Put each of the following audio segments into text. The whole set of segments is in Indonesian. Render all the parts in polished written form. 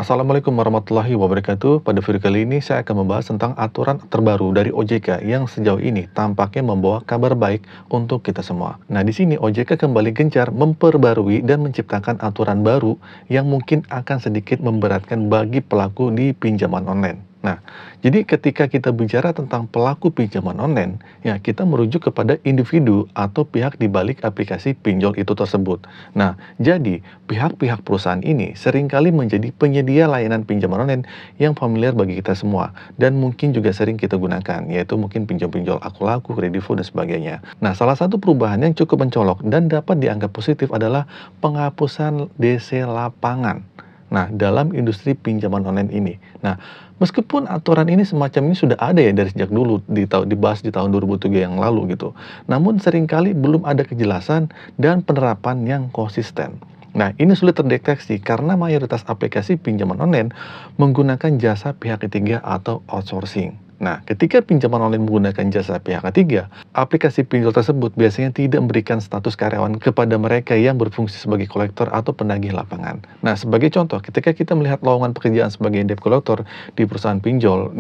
Assalamualaikum warahmatullahi wabarakatuh. Pada video kali ini saya akan membahas tentang aturan terbaru dari OJK yang sejauh ini tampaknya membawa kabar baik untuk kita semua. Nah, di sini OJK kembali gencar memperbarui dan menciptakan aturan baru yang mungkin akan sedikit memberatkan bagi pelaku di pinjaman online. Nah, jadi ketika kita bicara tentang pelaku pinjaman online, ya kita merujuk kepada individu atau pihak di balik aplikasi pinjol itu tersebut. Nah, jadi pihak-pihak perusahaan ini seringkali menjadi penyedia layanan pinjaman online yang familiar bagi kita semua dan mungkin juga sering kita gunakan, yaitu mungkin pinjol-pinjol aku laku, kredivo, dan sebagainya. Nah, salah satu perubahan yang cukup mencolok dan dapat dianggap positif adalah penghapusan DC lapangan. Nah, dalam industri pinjaman online ini. Nah, meskipun aturan ini semacam ini sudah ada ya dari sejak dulu dibahas di tahun 2003 yang lalu gitu. Namun seringkali belum ada kejelasan dan penerapan yang konsisten. Nah, ini sulit terdeteksi karena mayoritas aplikasi pinjaman online menggunakan jasa pihak ketiga atau outsourcing. Nah, ketika pinjaman online menggunakan jasa pihak ketiga, aplikasi pinjol tersebut biasanya tidak memberikan status karyawan kepada mereka yang berfungsi sebagai kolektor atau penagih lapangan. Nah, sebagai contoh, ketika kita melihat lowongan pekerjaan sebagai debt collector di perusahaan pinjol,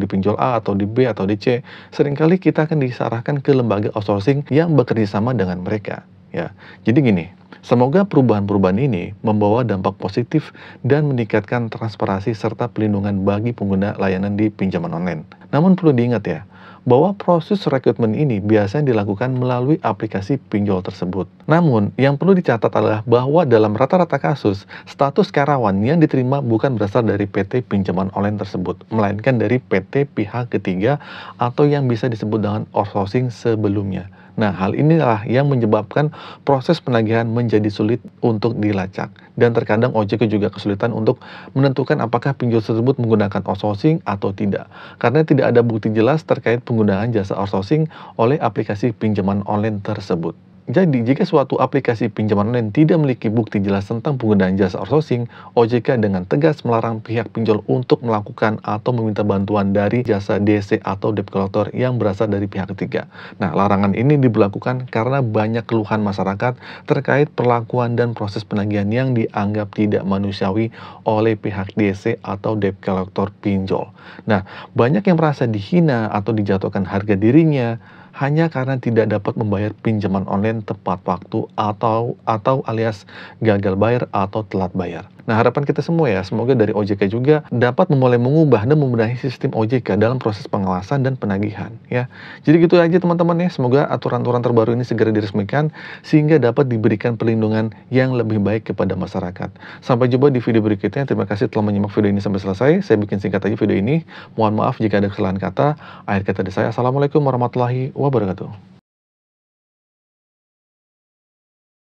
di pinjol A atau di B atau di C, seringkali kita akan diarahkan ke lembaga outsourcing yang bekerja sama dengan mereka. Ya, jadi gini, semoga perubahan-perubahan ini membawa dampak positif dan meningkatkan transparansi serta pelindungan bagi pengguna layanan di pinjaman online. Namun perlu diingat ya, bahwa proses rekrutmen ini biasanya dilakukan melalui aplikasi pinjol tersebut. Namun, yang perlu dicatat adalah bahwa dalam rata-rata kasus, status karyawan yang diterima bukan berasal dari PT pinjaman online tersebut, melainkan dari PT pihak ketiga atau yang bisa disebut dengan outsourcing sebelumnya. Nah, hal inilah yang menyebabkan proses penagihan menjadi sulit untuk dilacak. Dan terkadang OJK juga kesulitan untuk menentukan apakah pinjol tersebut menggunakan outsourcing atau tidak. Karena tidak ada bukti jelas terkait penggunaan jasa outsourcing oleh aplikasi pinjaman online tersebut. Jadi, jika suatu aplikasi pinjaman online tidak memiliki bukti jelas tentang penggunaan jasa outsourcing, OJK dengan tegas melarang pihak pinjol untuk melakukan atau meminta bantuan dari jasa DC atau debt collector yang berasal dari pihak ketiga. Nah, larangan ini diberlakukan karena banyak keluhan masyarakat terkait perlakuan dan proses penagihan yang dianggap tidak manusiawi oleh pihak DC atau debt collector pinjol. Nah, banyak yang merasa dihina atau dijatuhkan harga dirinya hanya karena tidak dapat membayar pinjaman online tepat waktu atau alias gagal bayar atau telat bayar. Nah, harapan kita semua ya, semoga dari OJK juga dapat memulai mengubah dan membenahi sistem OJK dalam proses pengawasan dan penagihan ya. Jadi gitu aja teman-teman ya, semoga aturan-aturan terbaru ini segera diresmikan sehingga dapat diberikan perlindungan yang lebih baik kepada masyarakat. Sampai jumpa di video berikutnya. Terima kasih telah menyimak video ini sampai selesai. Saya bikin singkat aja video ini. Mohon maaf jika ada kesalahan kata. Akhir kata dari saya, Assalamualaikum warahmatullahi wabarakatuh.